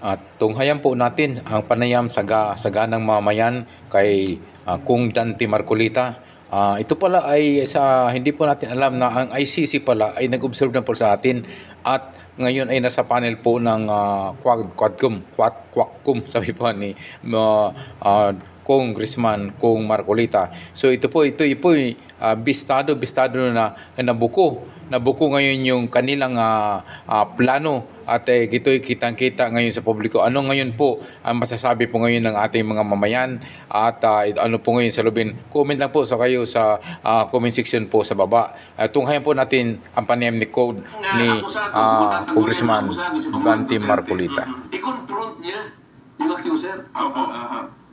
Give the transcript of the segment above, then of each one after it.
At tunghayan po natin ang panayam saganang mamayan kay Kung Dante Marcolita. Ito pala ay hindi po natin alam na ang ICC pala ay nag-observe na po sa atin at ngayon ay nasa panel po ng Quadcom, sabi po ni Congressman Kung Marcolita. So ito po bistado na nabuko ngayon yung kanilang plano at ito'y kitang-kita ngayon sa publiko. Ano ngayon po ang masasabi po ngayon ng ating mga mamayan at ano po ngayon sa lubin? Comment lang po kayo sa comment section po sa baba. Tunghayan po natin ang panayam ni Congressman Dante Marcolita. I-confront niya yung accuser.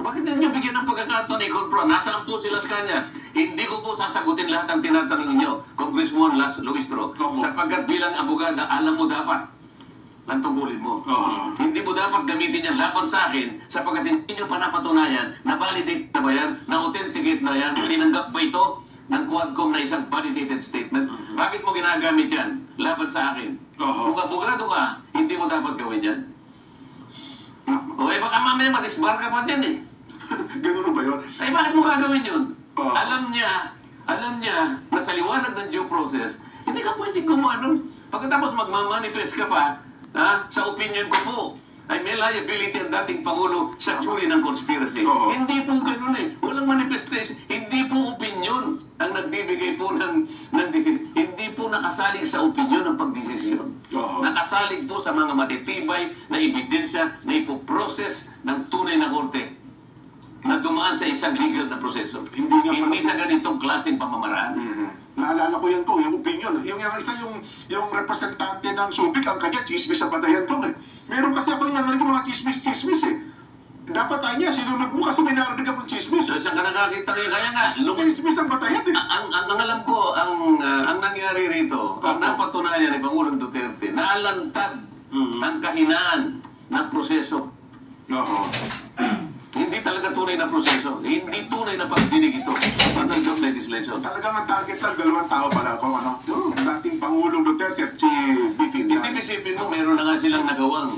Bakit niyo bigyan ng pagkakataon i-confront? Nasaan po sila sa kanyas? Hindi ko po sasagutin lahat ng tinatanong ninyo, Congressman Luistro. Sapagkat bilang abogada, alam mo dapat ang tungkulin mo. Hindi mo dapat gamitin yan laban sa akin sapagkat hindi nyo pa napatunayan na validate na ba yan, na authenticate na yan, tinanggap ba ito ng Quadcom na isang validated statement? Bakit mo ginagamit yan laban sa akin? Kung abogado ka, hindi mo dapat gawin yan. O baka mamaya madisbar ka pa dyan eh. Ganun ba yun? Ay, bakit mo gagawin yun? Alam niya na sa liwanag ng due process, hindi ka pwedeng gumano. Pagkatapos magmamanifest ka pa, sa opinion ko po, ay may liability ang dating Pangulo sa tsuri ng conspiracy. Hindi po ganun eh. Walang manifestation. Hindi po opinion ang nagbibigay po ng decision. Hindi po nakasalig sa opinion ang pagdesisyon. Nakasalig po sa mga matitibay na ebidensya na ipoprocess ng tunay na korte na dumaan sa isang legal na proseso. Hindi sa ganitong klaseng pamamaraan. Naalala ko yan po, yung opinion. Yung representante ng Subic, ang kanya, chismis sa batayan ko. Meron kasi ako yung nangyaring mga chismis eh. Dapat niya, sinunod mo kasi may narinig akong chismis. So, saan ka nakakita kayo? Kaya nga, chismis ang batayan eh. Ang alam ko, ang nangyari rito, ang napatunayan ni Pangulong Duterte, naalantad ang kahinaan ng proseso. Hindi talaga tunay na proseso. Hindi tunay na pagdinig ito. Under the legislation. Talagang ang target lang, dalawang tao pala po, dating Pangulong Duterte at si BP. Isipin mo, meron na nga silang nagawang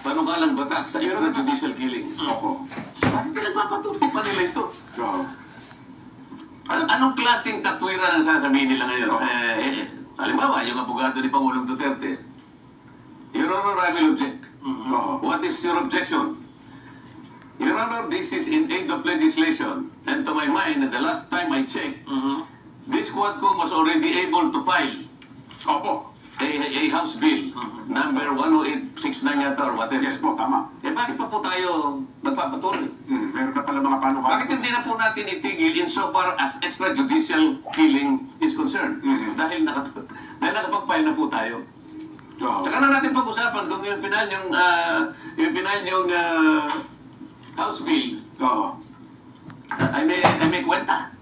panukalang batas sa extrajudicial killing. Bakit pinagpapatuloy pa nila ito? Anong klaseng katwiran ang sasabihin nila ngayon? Halimbawa, yung abogado ni Pangulong Duterte, Your Honor, I will object. What is your objection? Your Honor, this is in aid of legislation. And to my mind, the last time I checked, this Quadcom was already able to file a House Bill, number 10869 yata or whatever. Yes po, tama. Bakit pa po tayo nagpapatuloy? Meron na pala mga panukala. Bakit hindi na po natin itigil insofar as extrajudicial killing is concerned? Dahil nakapag-file na po tayo. Tsaka na natin pag-usapan kung yung pinal yung House Bill, ay may kwenta.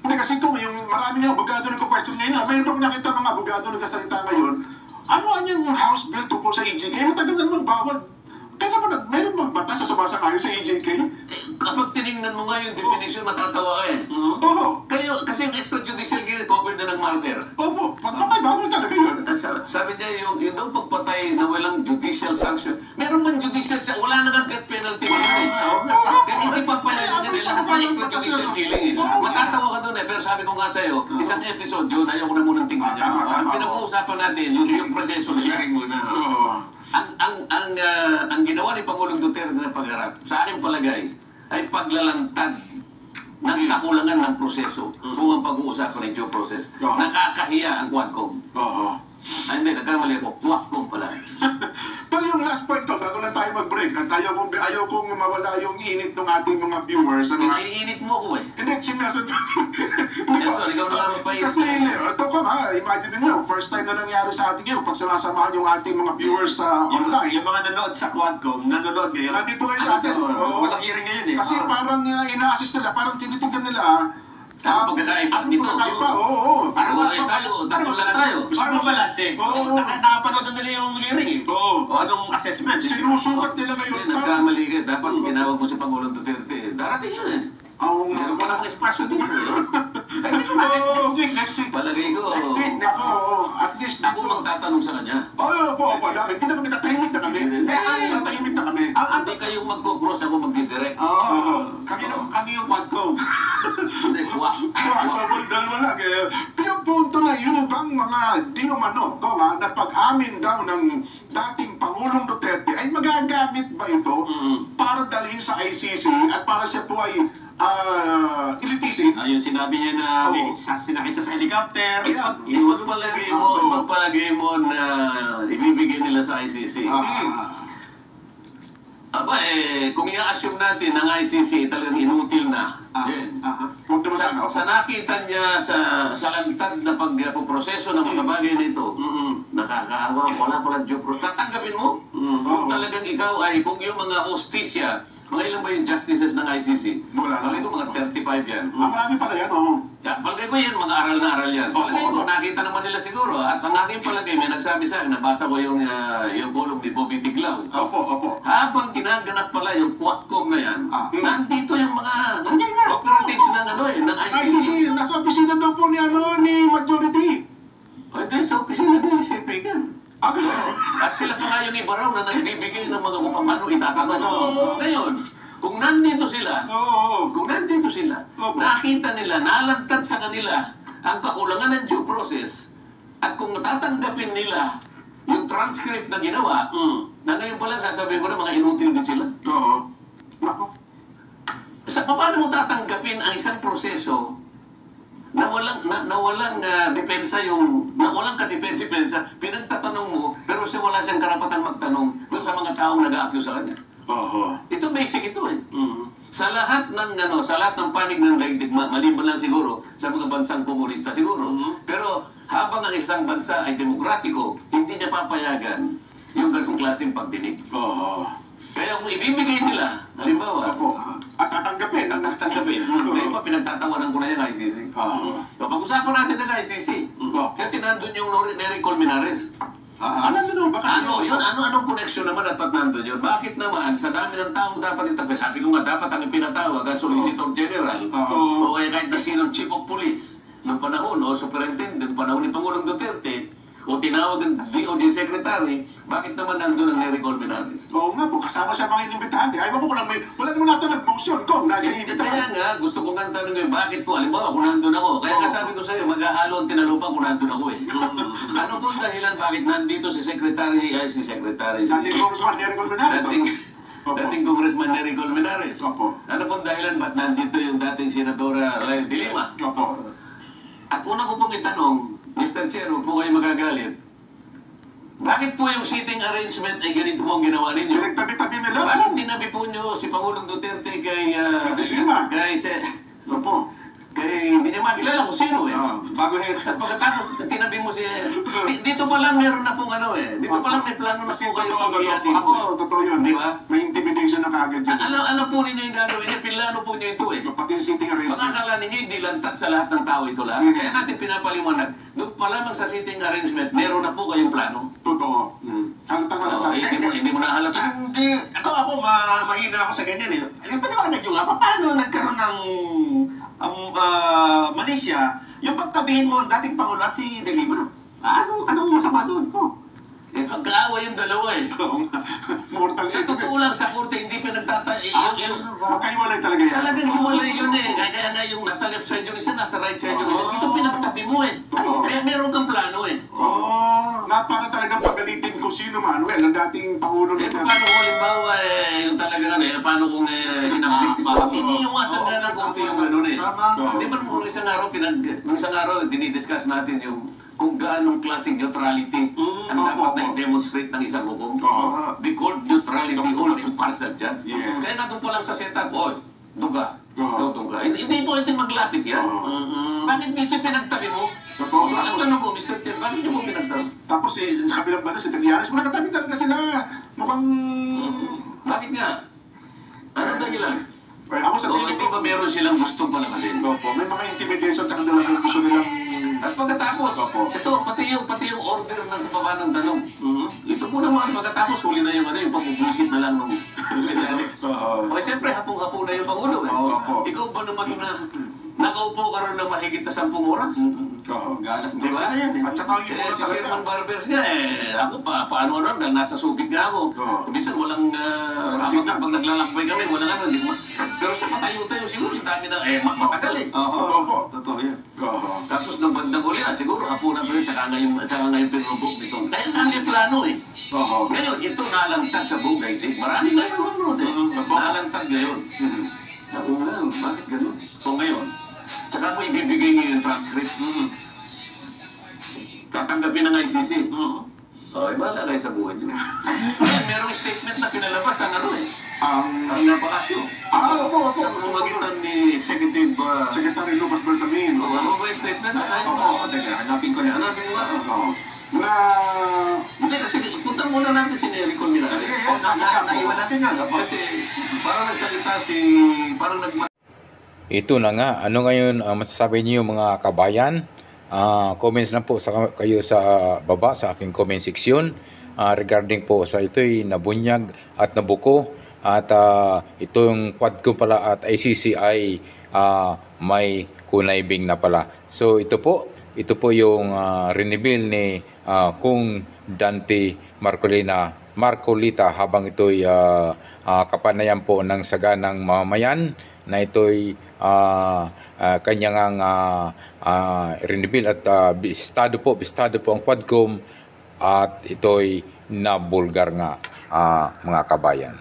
Hindi kasi ito, yung marami nga abogado nagko-question ngayon. Mayroon akong nakita mga abogado nagkasalita ngayon. Ano yung House Bill tungkol sa EJK? Matagal na magbawal. Kaya ba mayroon magbatas sa sumasang-ayon sa EJK? Kapag tinignan mo nga yung definition, matatawa ka eh. Kasi yung extrajudicial killing covered na ng murder. Patay, bawal talaga yun. Sabi niya, yung daw pagpatay na walang judicial sanction. Meron man judicial sanction, wala na death penalty. Kaya hindi pa pala yun nila pa extrajudicial killing. Matatawa ka doon eh. Pero sabi ko nga sa'yo, isang episode yun, ayaw ko na munang tingnan niya. Ang pinag-uusapan natin, yung proseso nila. Ang ginawa ni Pangulong Duterte na pag-harap, sa aking palagay, ay paglalantad ng kakulangan ng proseso kung ang pag-uusapan ng due process. Nakakahiya ang Quadcom. Hindi, nagkamali ako. Quadcom pala. Pero yung last point ko, bago na tayo mag-break, at ayaw kong mawala yung init ng ating mga viewers. Pinaiinit mo ko eh. Hindi, sinasabi. Nelson, ikaw na lang magpainit. Kasi, ito ka nga, imagine nyo, first time na nangyari sa ating ngayon, pag sinasamahan yung ating mga viewers sa online. Yung mga nanood sa Quadcom, nanonood ngayon. Nandito kayo sa atin. Walang hearing ngayon eh. Kasi parang ina-assist nila, parang tinitignan nila, pagkakaiba nito. Parang lang tayo. Parang mabalanse. Nakapanood na nila yung hearing eh. O anong assessment. Sinusukat nila ngayon. Nagkamali ka. Dapat ginawag mo si Pangulong Duterte. Darating yun eh. Meron pa lang espasyo dito. Next week. Palagay ko, At least ako magtatanong sa kanya. Opo, dami. Hindi na kami tatahimik na kami. Tatahimik na kami. Hindi kayong mag-cross, ako magdidirect. Kami yung quadcom. Hindi, wak. Dalawa lang eh. Pero punto na yun bang mga di umano, na pag-amin daw ng dating Pangulong Duterte ay magagamit ba ito para dalhin sa ICC at para siya po ay ilitisin? Yung sinabi niya na may sinakay siya sa helicopter. Ipagpalagay mo na ibibigay nila sa ICC. Aba kung i-assume natin ng ICC talagang inutil na. Sa nakita niya sa lantad na pagproseso ng mga bagay nito, nakakaawa, wala pala due process. Tatanggapin mo? Kung talagang ikaw kung yung mga hostisya, mga ilan ba yung justices ng ICC? Palagay ko mga 35 yan. Marami pala yan, Palagay ko yan, mga aral na aral yan. Palagay ko, nakita naman nila siguro. At ang aking palagay, may nagsabi sa akin, nabasa ko yung column ni Bobby Tiglao. Opo. Habang ginaganap pala yung Quadcom na yan, nandito yung mga operatives ng ICC. ICC, nasa opisina daw po ni Majority. Pwede sa opisina ni ICC yan. At sila pa nga yung iba raw na nagbibigay ng mga kung paano itatanong. Ngayon, kung nandito sila, nakita nila, nalantad sa kanila ang kakulangan ng due process, at kung tatanggapin nila yung transcript na ginawa, na ngayon pala sasabihin ko na mga inutil din sila. Paano mo tatanggapin ang isang proseso na walang depensa na walang kadepensa, pinagtatanong mo, pero siya wala siyang karapatan magtanong doon sa mga taong nag-a-accuse sa kanya. Ito basic ito Sa lahat ng panig ng daigdig, maliban lang siguro sa mga bansang komunista siguro. Pero habang ang isang bansa ay demokratiko, hindi niya papayagan yung ganung klaseng pagdinig. Kaya kung ibibigay nila, halimbawa, at tatanggapin. Ngayon pa pinagtatawanan ko na yung ICC. So, pag-usapan natin ng ICC. Kasi nandun yung Nery Colmenares. Anong connection naman at nandun yun? Bakit naman, sa dami ng taong dapat itapos, sabi ko nga, dapat ang pinatawag ang Solicitor General, o kaya kahit na sinong Chief of Police, noong panahon, o Superintendent, panahon ni Pangulong Duterte, o tinawag ng DOJ Secretary, bakit naman nandun ang Nery Colmenares? Oo nga po, kasama siya mga inimbitahan. Ayaw mo wala naman natin nag-motion ko. Kaya nga, gusto ko nga tanong bakit po, halimbawa kung nandun ako. Kaya nga sabi ko sa'yo, maghahalo ang tinalupa kung nandun ako Ano po ang dahilan bakit nandito si Dating Congressman Nery Colmenares. Dating Congressman Nery Colmenares. Ano po ang dahilan ba't nandito yung dating Senadora Lael de Lima? At una ko pong itanong, Mr. Chair, huwag po kayo magagalit. Bakit po yung seating arrangement ay ganito po ang ginawa ninyo? Pinagtabi-tabi nila. Bakit tinabi po nyo si Pangulong Duterte kay hindi niya makilala kung sino Bago head. At pagkatapos, tinabi mo dito pa lang meron na pong dito pa lang may plano na po kayo pag-iyanin. Totoo yun. Di ba? May intimidation na kagad yun. Alam po ninyo yung gagawin niya, pinlano po nyo ito Pati yung sitting arrangement. Pagkakala ninyo, hindi lantat sa lahat ng tao ito lang. Kaya natin pinapaliwanag, doon pa lamang sa sitting arrangement, meron na po kayong plano. Totoo. Halata. Hindi mo nahalata. Hindi. Ako, mahina ako sa ganyan Yung paniwanag nyo nga, paano nagkaroon ng Malaysia, yung pagtabihin mo ang dating Pangulo at si De Lima? Anong masama doon po? Pagkaawa yung dalawa Mortal Sa totoo lang, sa korte, hindi Magkahiwalay talaga yan. Talagang hiwalay yun Kaya nga yung nasa left side yung isa, nasa right side yung isa. Dito pinagtabi mo Kaya meron kang plano Para talagang pagalitin kung sino man. Ang dating Pangulo na paano kung halimbawa yung talagang paano kung hinambit? Iniiwasan nga ng korte yung gano'n Di ba nung isang araw, dinidiscuss natin yung kung gaanong klaseng neutrality ang dapat na i-demonstrate ng isang hukom. They called neutrality only impartial judge. Kaya na doon pa lang sa setup, duga. Hindi po ito maglapit yan. Bakit dito pinagtabi mo? Ang tanong ko, Mr. Chair, bakit niyo mo pinagtabi? Tapos sa kabilang banda, si Trillanes, magkatabi talaga sila. Mukhang... Bakit nga? Ano dahilan? Ako sa tingin hindi ba meron silang gustong palakasin? May mga intimidation sa kanila kung gusto nilang... At pagkatapos, ito, pati yung order ng baba ng tanong. Ito po naman, pagkatapos, huli na yung pambubusit na lang nung sinabi. Siyempre, hapong-hapo na yung Pangulo Ikaw ba naman na Nakaupo ka rin ng mahigit na 10 oras. Oo. Galas Di ba? At saka yung Si talaga. Chairman Barbers nga, ako paano dahil nasa subig nga ako. Oo. Minsan walang, ako pag naglalakbay kami, wala naman. Pero sa patayo-tayo siguro, sa dami na, matagal eh. Oo, totoo yan. Oo. Tapos nung bandang uli na, siguro hapunan ko yun, tsaka ngayon pinubog nito. Dahil ano yung plano eh. Oo. Ngayon, ito nalangtag sa Bugay Day. Marami na nanonood eh. Nalangtag ngayon. Ako nga, bakit ganun? So ngayon, tsaka mo ibibigay niyo yung transcript. Tatanggapin ng ICC. Okay, bahala kayo sa buhay niyo. Ngayon, merong statement na pinalabas ang ano eh. Ang napakasyo. Opo. Sa pamamagitan ni Executive Secretary Lucas Balsamin. ano ba yung statement? Oo, teka, hanapin ko na. Hanapin mo nga. Oo. Na... Hindi kasi punta muna natin si Nery Colmenares. Sige, naiwan natin yan. Kasi parang nagsalita parang Ito na nga, ano ngayon masasabi niyo mga kabayan? Comments na po kayo sa baba sa aking comment section regarding po sa ito'y nabunyag at nabuko at ito yung Quadcom pala at ICC ay may kunaybing na pala. So ito po yung reveal ni Kung Dante Marcolita habang ito'y kapanayan po ng saganang mamayan na ito'y kanyang reveal at bistado po ang Quadcom at ito'y nabulgar nga mga kabayan.